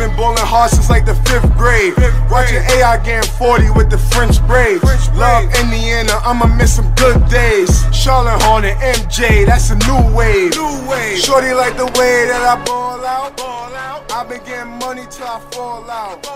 been bowling hard since like the 5th grade. Watching AI getting 40 with the French braids. Love Indiana, I'ma miss some good days. Charlotte Hornet, MJ, that's a new wave. Shorty like the way that I ball out. I've been getting money till I fall out.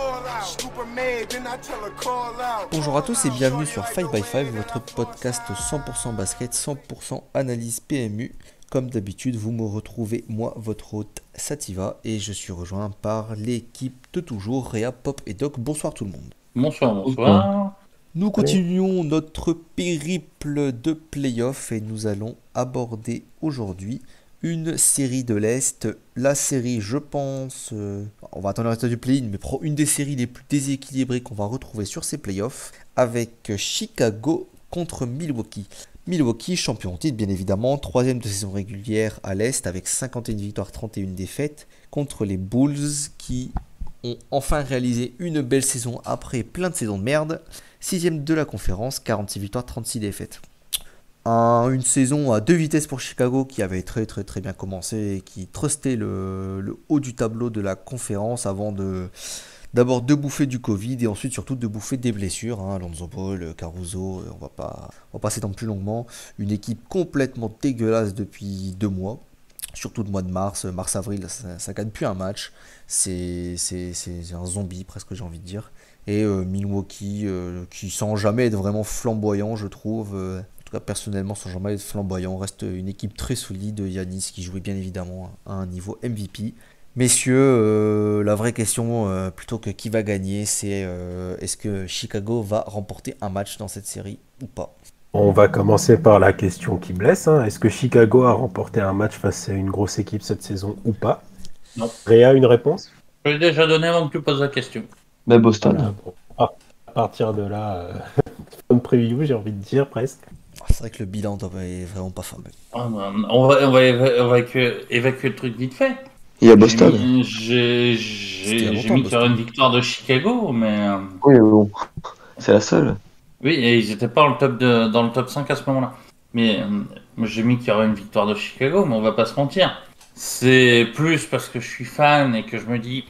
Stupid maid, then I tell her call out. Bonjour à tous et bienvenue sur 5x5, votre podcast 100% basket, 100% analyse PMU. Comme d'habitude, vous me retrouvez, moi, votre hôte Sativa, et je suis rejoint par l'équipe de toujours, Réa, Pop et Doc. Bonsoir tout le monde. Bonsoir. Nous continuons notre périple de playoff et nous allons aborder aujourd'hui une série de l'Est. La série, je pense, on va attendre le résultat du play-in, mais une des séries les plus déséquilibrées qu'on va retrouver sur ces playoffs, avec Chicago contre Milwaukee. Milwaukee, champion en titre bien évidemment, troisième de saison régulière à l'Est avec 51 victoires, 31 défaites contre les Bulls qui ont enfin réalisé une belle saison après plein de saisons de merde. Sixième de la conférence, 46 victoires, 36 défaites. Une saison à deux vitesses pour Chicago qui avait très bien commencé et qui trustait le haut du tableau de la conférence avant d'abord de bouffer du Covid et ensuite surtout de bouffer des blessures. Lonzo Ball, Caruso, on va pas s'étendre plus longuement. Une équipe complètement dégueulasse depuis 2 mois. Surtout le mois de mars-avril, ça gagne plus un match. C'est un zombie presque, j'ai envie de dire. Et Milwaukee qui sans jamais être vraiment flamboyant, je trouve. En tout cas personnellement, sans jamais être flamboyant, reste une équipe très solide. Giannis qui jouait bien évidemment à un niveau MVP. Messieurs, la vraie question, plutôt que qui va gagner, c'est est-ce que Chicago va remporter un match dans cette série ou pas? On va commencer par la question qui blesse. Est-ce que Chicago a remporté un match face à une grosse équipe cette saison ou pas? Non. Réa, une réponse? Je l'ai déjà donné avant que tu poses la question. Mais Boston. Voilà, bon. À partir de là, bonne preview, j'ai envie de dire presque. C'est vrai que le bilan est vraiment pas fameux. On va évacuer le truc vite fait. Il y a Boston. J'ai mis qu'il y aurait une victoire de Chicago, mais... Oui, bon. C'est la seule. Oui, et ils n'étaient pas dans le top 5 à ce moment-là. Mais j'ai mis qu'il y aurait une victoire de Chicago, mais on va pas se mentir. C'est plus parce que je suis fan et que je me dis...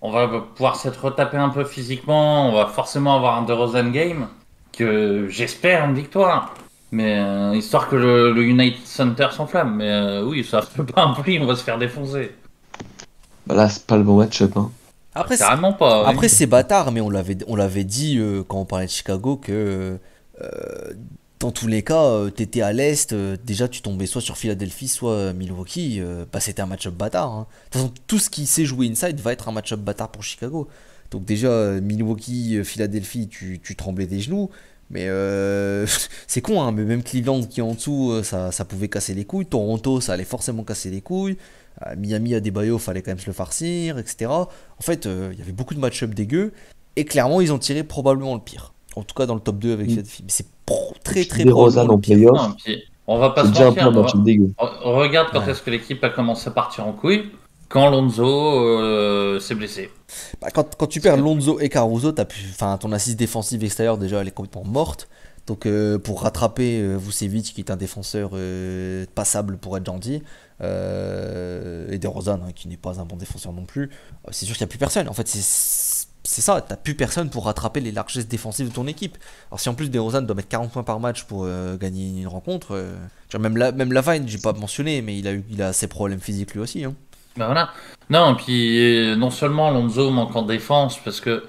on va pouvoir s'être retapé un peu physiquement, on va forcément avoir un DeRozan game, que j'espère une victoire. Mais histoire que le United Center s'enflamme. Mais oui, ça fait pas un prix, on va se faire défoncer. Bah là, c'est pas le bon match-up. Après, carrément pas. Oui. Après c'est bâtard, mais on l'avait dit quand on parlait de Chicago que dans tous les cas, t'étais à l'Est, déjà tu tombais soit sur Philadelphie, soit Milwaukee, c'était un match-up bâtard. De toute façon, tout ce qui s'est joué inside va être un match-up bâtard pour Chicago. Donc déjà, Milwaukee, Philadelphie, tu tremblais des genoux. Mais c'est con, mais même Cleveland qui est en dessous, ça pouvait casser les couilles. Toronto, ça allait forcément casser les couilles. Miami à Adebayo, fallait quand même se le farcir, etc. En fait, il y avait beaucoup de match-up dégueux. Et clairement, ils ont tiré probablement le pire. En tout cas, dans le top 2 avec cette fille. Mais c'est très probablement le pire. Non, on va pas se mentir. Regarde quand est-ce que l'équipe a commencé à partir en couille. Quand Lonzo s'est blessé. Quand tu perds Lonzo et Caruso, ton assise défensive extérieure déjà elle est complètement morte. Donc pour rattraper Vucevic qui est un défenseur passable pour être gentil, et DeRozan qui n'est pas un bon défenseur non plus, c'est sûr qu'il n'y a plus personne. En fait c'est ça, t'as plus personne pour rattraper les largesses défensives de ton équipe. Alors si en plus DeRozan doit mettre 40 points par match pour gagner une rencontre, même Lavine, j'ai pas mentionné, mais il a ses problèmes physiques lui aussi. Ben voilà. Non, puis non seulement Lonzo manque en défense, parce que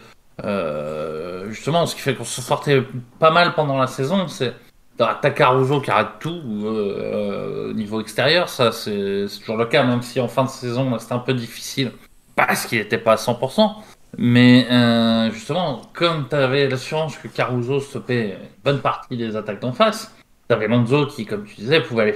justement, ce qui fait qu'on se sortait pas mal pendant la saison, c'est t'as Caruso qui arrête tout au niveau extérieur, ça c'est toujours le cas, même si en fin de saison c'était un peu difficile, parce qu'il n'était pas à 100%. Mais justement, comme t'avais l'assurance que Caruso stoppait une bonne partie des attaques d'en face, t'avais Lonzo qui, comme tu disais, pouvait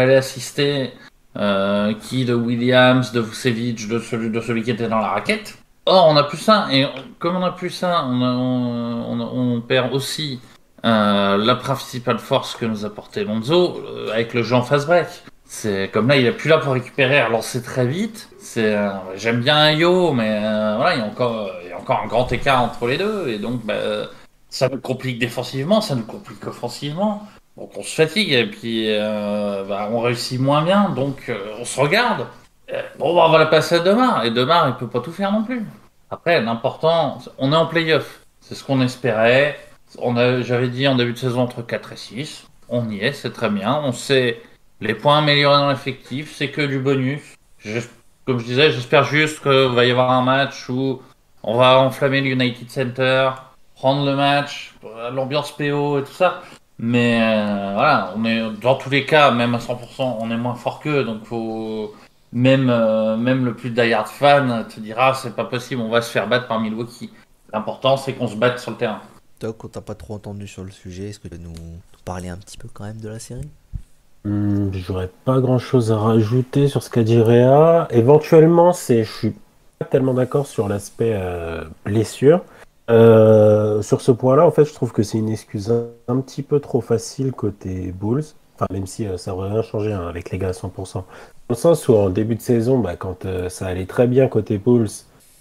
aller assister de Williams, de Vucevic, de celui qui était dans la raquette. Or, on a plus ça, et comme on a plus ça, on perd aussi la principale force que nous apportait Lonzo avec le jeu en fast break. C'est comme là, il est plus là pour récupérer, relancer très vite. J'aime bien Yo, mais voilà, il y a encore un grand écart entre les deux, et donc ça nous complique défensivement, ça nous complique offensivement. Donc on se fatigue et puis on réussit moins bien, donc on se regarde. Bon, bah, on va la passer à Demar. Et Demar, il peut pas tout faire non plus. Après, l'important, on est en play-off. C'est ce qu'on espérait. J'avais dit en début de saison entre 4 et 6. On y est, c'est très bien. On sait les points améliorés dans l'effectif. C'est que du bonus. Comme je disais, j'espère juste qu'il va y avoir un match où on va enflammer le United Center, prendre le match, l'ambiance PO et tout ça. Mais voilà, on est dans tous les cas, même à 100%, on est moins fort qu'eux. Donc faut même le plus die-hard fan te dira c'est pas possible, on va se faire battre par Milwaukee. L'important c'est qu'on se batte sur le terrain. Doc, on t'a pas trop entendu sur le sujet. Est-ce que tu peux nous parler un petit peu quand même de la série? J'aurais pas grand-chose à rajouter sur ce qu'a dit Réa. Éventuellement, je suis pas tellement d'accord sur l'aspect blessure. Sur ce point-là, en fait, je trouve que c'est une excuse un petit peu trop facile côté Bulls. Enfin, même si ça aurait rien changé hein, avec les gars à 100%. Dans le sens où en début de saison, quand ça allait très bien côté Bulls,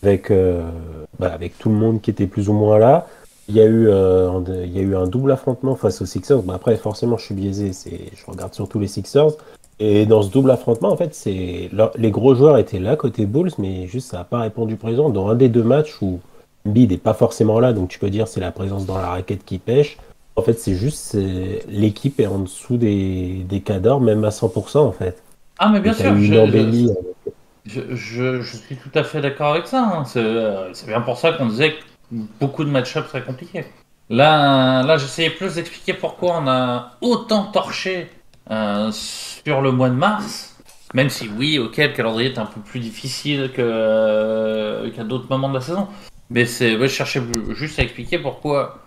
avec tout le monde qui était plus ou moins là, il y a eu un double affrontement face aux Sixers. Après, forcément, je suis biaisé, je regarde surtout les Sixers. Et dans ce double affrontement, en fait, les gros joueurs étaient là côté Bulls, mais juste ça n'a pas répondu présent. Dans un des deux matchs où Embiid n'est pas forcément là, donc tu peux dire c'est la présence dans la raquette qui pêche. En fait, l'équipe est en dessous des cadors, même à 100% en fait. Ah mais bien Et t'as sûr, eu une embellie. je suis tout à fait d'accord avec ça. Hein. C'est bien pour ça qu'on disait que beaucoup de match-ups seraient compliqués. Là j'essayais plus d'expliquer pourquoi on a autant torché sur le mois de mars. Même si oui, ok, le calendrier est un peu plus difficile qu'à d'autres moments de la saison. Mais je cherchais juste à expliquer pourquoi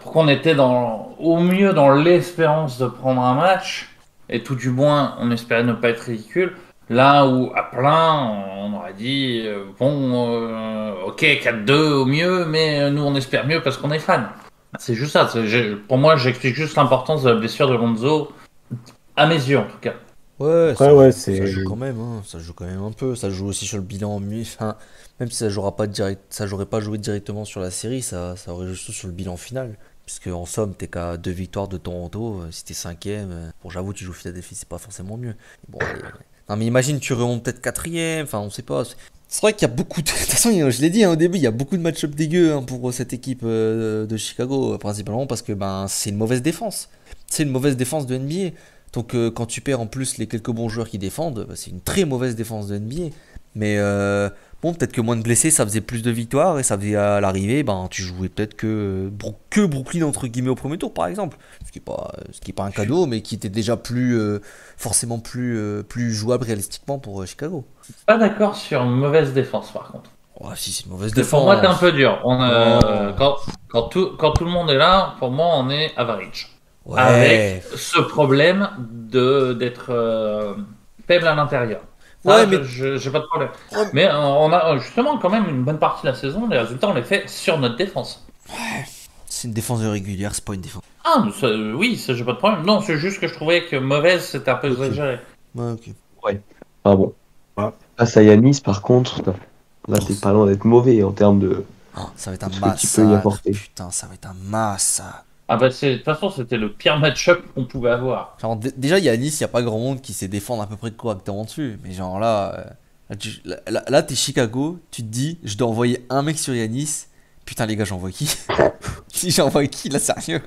pourquoi on était au mieux dans l'espérance de prendre un match, et tout du moins on espérait ne pas être ridicule, là où à plein on aurait dit ok 4-2 au mieux, mais nous on espère mieux parce qu'on est fan. C'est juste ça, pour moi j'explique juste l'importance de la blessure de Lonzo, à mes yeux en tout cas. Ouais, Ouais, ça joue quand même, hein. Ça joue quand même un peu. Ça joue aussi sur le bilan. Enfin, même si ça jouerait pas joué directement sur la série, ça aurait juste sur le bilan final. Puisque en somme, t'es qu'à 2 victoires de Toronto. Si t'es cinquième, bon, j'avoue, tu joues Philadelphie, c'est pas forcément mieux. Bon, allez. Non, mais imagine, tu remontes peut-être quatrième. Enfin, on sait pas. C'est vrai qu'il y a beaucoup de. De toute façon, je l'ai dit au début, il y a beaucoup de match-up dégueux pour cette équipe de Chicago, principalement parce que c'est une mauvaise défense. C'est une mauvaise défense de NBA. Donc quand tu perds en plus les quelques bons joueurs qui défendent, c'est une très mauvaise défense de NBA. Mais bon, peut-être que moins de blessés, ça faisait plus de victoires et ça faisait à l'arrivée, tu jouais peut-être que Brooklyn entre guillemets au premier tour par exemple. Ce qui est pas un cadeau, mais qui était déjà forcément plus jouable réalistiquement pour Chicago. Pas d'accord sur une mauvaise défense par contre. Ouais, si c'est une mauvaise Pour défense. moi t'es un peu dur. Oh. Quand tout le monde est là, pour moi on est average. Ouais. Avec ce problème d'être faible à l'intérieur. Ouais, mais j'ai pas de problème. Ouais. Mais on a justement quand même une bonne partie de la saison, les résultats on les fait sur notre défense. c'est une défense régulière, c'est pas une défense. Ah, mais oui, ça j'ai pas de problème. Non, c'est juste que je trouvais que mauvaise c'était un peu exagéré. Ouais, ok. Ah bon. Ah. Face à Yanis, par contre, là, t'es pas loin d'être mauvais en termes de Oh, ça va être un ce que tu peux y massacre. apporter. Putain, ça va être un massacre. Ah bah de toute façon c'était le pire match-up qu'on pouvait avoir. Genre, déjà, Yanis, il n'y a pas grand monde qui sait défendre à peu près correctement dessus. Mais genre là, t'es Chicago, tu te dis, je dois envoyer un mec sur Yanis. Putain, les gars, j'envoie qui? Si j'envoie qui, là, sérieux?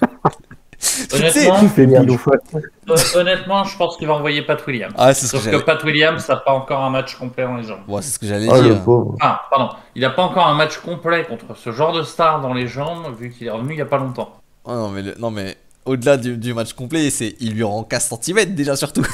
Honnêtement, Tu fais pile ou face. honnêtement, je pense qu'il va envoyer Pat Williams. Ah, c'est ce que Sauf que j'allais. Pat Williams n'a pas encore un match complet dans les jambes. Ouais, c'est ce que j'allais Oh le dire. pauvre. Ah, pardon, il n'a pas encore un match complet contre ce genre de star dans les jambes, vu qu'il est revenu il y a pas longtemps. Oh, non, mais au-delà du match complet, il lui rend 15 cm déjà, surtout.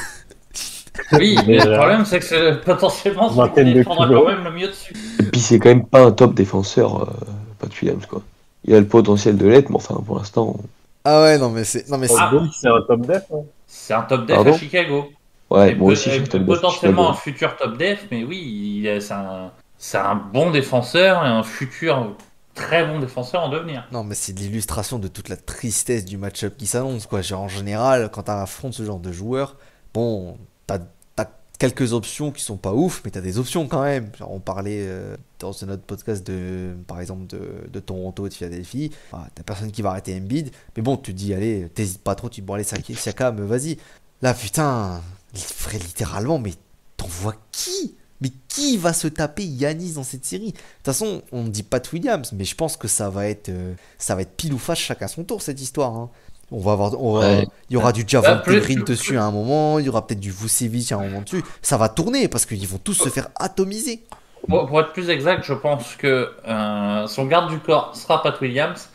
Oui, mais Déjà. le problème c'est que c'est potentiellement celui qui Vingtaine de défendra kilos. quand même le mieux dessus. Et puis c'est quand même pas un top défenseur, Pat Williams, quoi. Il a le potentiel de l'être, mais enfin, pour l'instant. Ah ouais, non, mais c'est. Non, mais c'est. Ah. C'est un top def. Hein. C'est un top def Pardon à Chicago. Ouais, Et moi aussi, je suis top def. potentiellement un Chicago. futur top def, mais oui, c'est un bon défenseur et un futur très bon défenseur en devenir. Non, mais c'est de l'illustration de toute la tristesse du match-up qui s'annonce, quoi. Genre, en général, quand t'affrontes ce genre de joueur, bon, t'as quelques options qui sont pas ouf, mais t'as des options quand même. Genre, on parlait dans notre podcast par exemple, de Toronto et de Philadelphie. T'as personne qui va arrêter Embiid, mais bon, tu te dis, allez, t'hésites pas trop, tu te dis, bon, allez, Siakam, vas-y. Là, putain, frère, littéralement, mais t'en vois qui? Mais qui va se taper Yanis dans cette série? De toute façon, on ne dit pas Pat Williams, mais je pense que ça va être pile ou face chacun son tour cette histoire, hein. Ouais. Il y aura du Bah, Javonte plus, Green plus- dessus à un moment, il y aura peut-être du Vucevic à un moment dessus. Ça va tourner parce qu'ils vont tous se faire atomiser. pour être plus exact, je pense que son garde du corps sera Pat Williams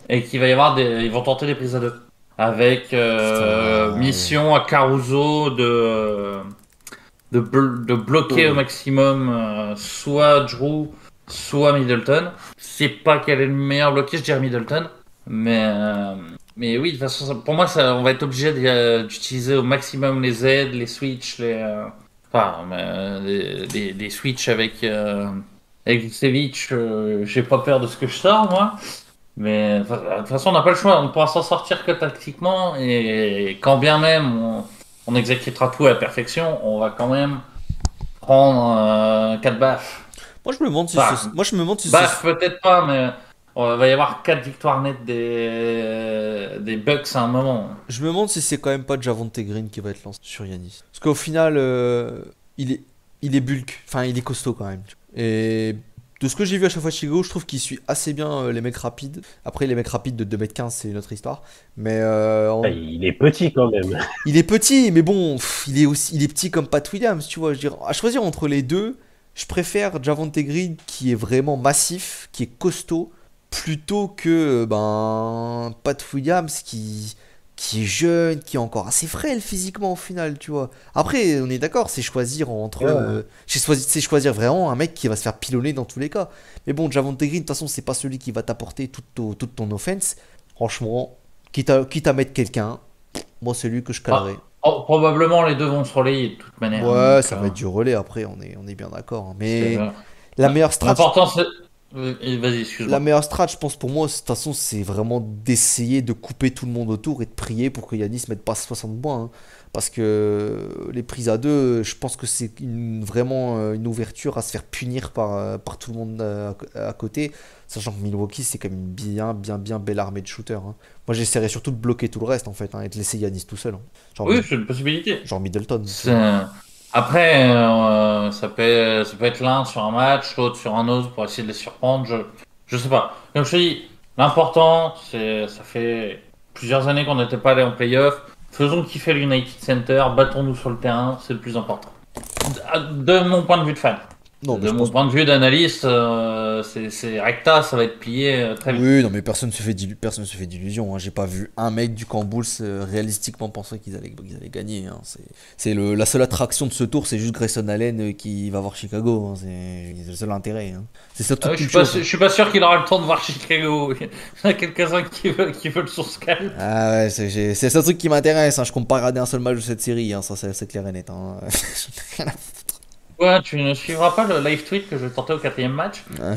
et qu'il va y avoir ils vont tenter des prises à deux. Avec Putain, mission à Caruso de bloquer au maximum soit Drew, soit Middleton. Je sais pas quel est le meilleur bloqué, je dirais Middleton. Mais oui, de toute façon, pour moi, on va être obligé d'utiliser au maximum les aides, les switches, les switches avec Vucevic. J'ai pas peur de ce que je sors, moi. Mais enfin, de toute façon, on n'a pas le choix. On ne pourra s'en sortir que tactiquement. Et quand bien même on exécutera tout à la perfection, on va quand même prendre 4 baffes. moi je me demande si Bah, moi je me demande si Baffes peut-être pas, mais il va y avoir 4 victoires nettes des Bucks à un moment. je me demande si c'est quand même pas Javonte Green qui va être lancé sur Yanis. Parce qu'au final, il est il est bulk, enfin il est costaud quand même. Et de ce que j'ai vu à chaque fois de Chicago, je trouve qu'il suit assez bien les mecs rapides. Après, les mecs rapides de 2,15 m, c'est une autre histoire. Mais Il est petit quand même. il est petit, mais bon, il est petit comme Pat Williams, tu vois. Je veux dire, à choisir entre les deux, je préfère Javonte Green qui est vraiment massif, qui est costaud, plutôt que Pat Williams qui est jeune, qui est encore assez frêle physiquement au final, tu vois. Après, on est d'accord, c'est choisir entre. Ouais. C'est choisir vraiment un mec qui va se faire pilonner dans tous les cas. Mais bon, Javonte Green, de toute façon, c'est pas celui qui va t'apporter toute ton offense. Franchement, quitte à mettre quelqu'un, moi, c'est lui que je calerai. Probablement les deux vont se relayer de toute manière. Ouais, Donc, ça va être du relais après, on est bien d'accord, hein. c'est- Mais la meilleure strat, L'important c'est. Vas-y, excuse-moi. la meilleure strat, je pense pour moi, de toute façon, c'est vraiment d'essayer de couper tout le monde autour et de prier pour que Yanis mette pas 60 points, hein. Parce que les prises à deux, je pense que c'est vraiment une ouverture à se faire punir par tout le monde à côté. Sachant que Milwaukee, c'est quand même une bien belle armée de shooters, hein. Moi, j'essaierais surtout de bloquer tout le reste, en fait, hein, et de laisser Yanis tout seul, hein. Genre, Oui, c'est une possibilité. genre Middleton. Après, ça peut être l'un sur un match, l'autre sur un autre pour essayer de les surprendre. Je sais pas. Comme je te dis, l'important, ça fait plusieurs années qu'on n'était pas allé en playoff. Faisons kiffer l'United Center, battons-nous sur le terrain, c'est le plus important. De mon point de vue de fan. Non, mais De je mon pense. point de vue d'analyste, c'est Recta, ça va être plié très vite. Oui, non, mais personne se fait d'illusions, hein. J'ai pas vu un mec du camp Bulls réalistiquement penser qu'ils allaient gagner, hein. La seule attraction de ce tour, c'est juste Grayson Allen qui va voir Chicago, hein. C'est le seul intérêt, hein. C'est surtout Ah oui, une chose. je suis pas sûr qu'il aura le temps de voir Chicago. Il y en a quelques-uns qui veulent son scalp. Ah ouais, c'est le seul truc qui m'intéresse, hein. Je compte pas regarder un seul match de cette série, hein. Ça, c'est clair et net, hein. Ouais, tu ne suivras pas le live tweet que je vais tenter au 4ème match. Ah,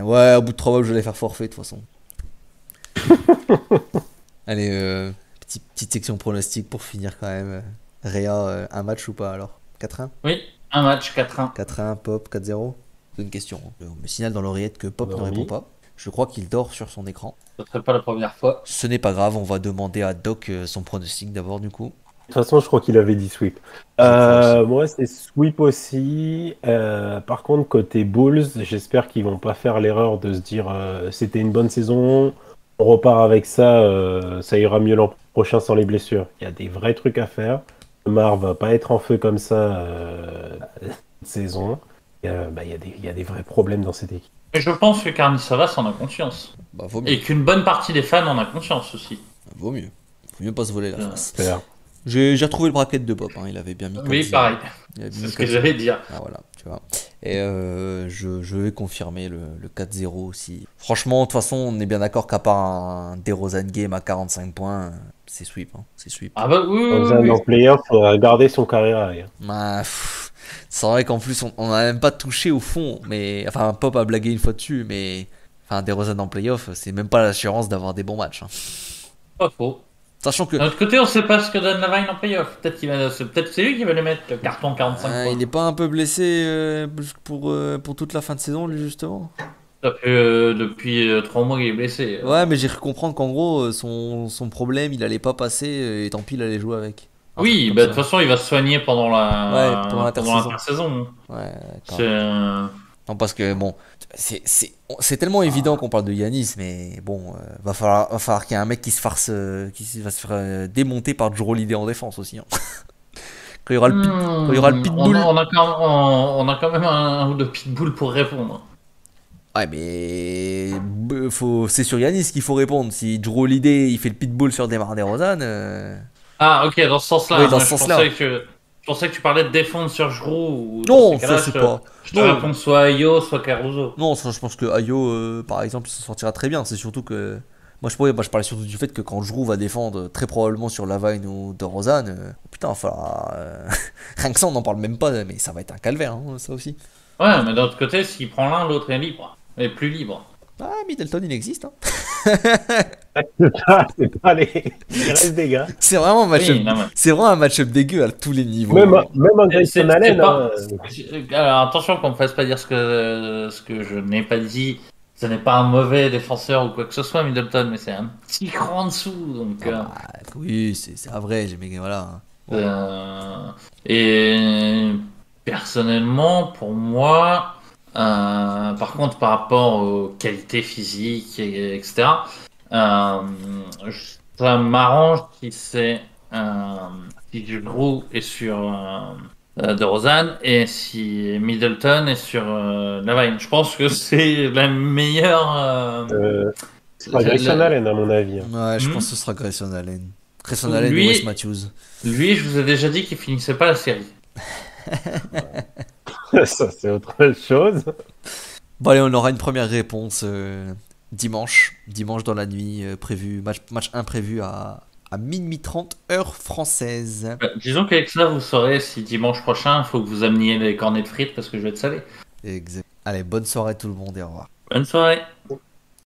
ouais, au bout de 3 balles, je vais les faire forfait de toute façon. Allez, petite section pronostic pour finir quand même. Réa, un match ou pas alors? 4-1? Oui, un match 4-1. 4-1, Pop, 4-0? C'est une question, hein. On me signale dans l'oreillette que Pop ne Endormi. répond pas. Je crois qu'il dort sur son écran. Ce serait pas la première fois. Ce n'est pas grave, on va demander à Doc son pronostic d'abord du coup. De toute façon, je crois qu'il avait dit sweep. crois aussi. Moi, c'est sweep aussi. Par contre, côté Bulls, j'espère qu'ils vont pas faire l'erreur de se dire c'était une bonne saison, on repart avec ça, ça ira mieux l'an prochain sans les blessures. Il y a des vrais trucs à faire. Mar va pas être en feu comme ça cette saison. Il y a des vrais problèmes dans cette équipe. Et je pense que Karnisovas en a conscience. Bah vaut mieux, Et qu'une bonne partie des fans en a conscience aussi. vaut mieux. Faut mieux pas se voler la face. Faire. J'ai retrouvé le bracket de Pop, hein. Il avait bien mis Oui, comme pareil. il avait C'est mis ce que comme- j'allais dire. Ah voilà, tu vois. Et je vais confirmer le 4-0 aussi. Franchement, de toute façon, on est bien d'accord qu'à part un DeRozan game à 45 points, c'est sweep, hein. C'est sweep. Ah bah oui, Dans oui, un oui. en playoff, il faudra garder son carrière. Bah, c'est vrai qu'en plus, on n'a même pas touché au fond. Mais, enfin, Pop a blagué une fois dessus, mais enfin, DeRozan en playoff, c'est même pas l'assurance d'avoir des bons matchs, hein. Pas faux. Sachant que D'un autre côté, on sait pas ce que donne Lavine en playoff. Peut-être c'est lui qui va lui mettre le carton 45 points. il n'est pas un peu blessé pour toute la fin de saison, lui, justement. Ça fait depuis 3 mois qu'il est blessé. Ouais, mais j'ai cru comprendre qu'en gros, son problème, il allait pas passer et tant pis, il allait jouer avec. Un Oui, truc bah, de comme toute façon, il va se soigner pendant Ouais, pendant l'intersaison. l'intersaison. ça. Ouais, d'accord. C'est, Non, parce que bon, c'est tellement évident qu'on parle de Yanis, mais bon, va falloir qu'il y ait un mec qui se fasse, va se faire démonter par Jrue Holiday en défense aussi, hein. Quand il y aura le pitbull. on a quand même un ou deux pitbulls pour répondre. Ouais, mais c'est sur Yanis qu'il faut répondre. Si Jrue Holiday il fait le pitbull sur DeMar DeRozan, Ah, ok, dans ce sens-là. oui, dans Moi, ce sens-là. je pensais que tu parlais de défendre sur Giroud, ou dans ces Non, ça cas-là, c'est pas. je te Non, réponds soit Ayo, soit Caruso. non, ça, je pense que Ayo, par exemple, il s'en sortira très bien. C'est surtout que. Moi, je parlais surtout du fait que quand Jrue va défendre très probablement sur Lavine ou DeRozan, putain, il va falloir. Rien que ça, on n'en parle même pas, mais ça va être un calvaire, hein, ça aussi. Ouais, mais d'un autre côté, s'il prend l'un, l'autre est libre. Est plus libre. Ah, Middleton, il existe, hein. C'est pas les restes des gars. C'est vraiment un match-up. Oui, non, mais... C'est vraiment un match-up dégueu à tous les niveaux. Même en Grayson c'est Allen. pas... Hein. Alors, attention qu'on me fasse pas dire ce que je n'ai pas dit. Ce n'est pas un mauvais défenseur ou quoi que ce soit, Middleton, mais c'est un petit cran en dessous. Donc, Ah bah, oui, c'est vrai, mais voilà. et personnellement, pour moi, par contre, par rapport aux qualités physiques, etc., euh, ça m'arrange si Giroud est sur DeRozan et si Middleton est sur Lavine. Je pense que c'est la meilleure. C'est pas Grayson Allen, à mon avis. Hein. Ouais, je Hmm. pense que ce sera Grayson Allen. Grayson Allen Lui- ou Wes Matthews. Lui, je vous ai déjà dit qu'il finissait pas la série. Ça, c'est autre chose. Bon, allez, on aura une première réponse dimanche. Dimanche dans la nuit, match 1 prévu à minuit 30, heure française. Disons qu'avec ça, vous saurez si dimanche prochain, il faut que vous ameniez les cornets de frites parce que je vais être salé. Exact. Allez, bonne soirée tout le monde et au revoir. Bonne soirée.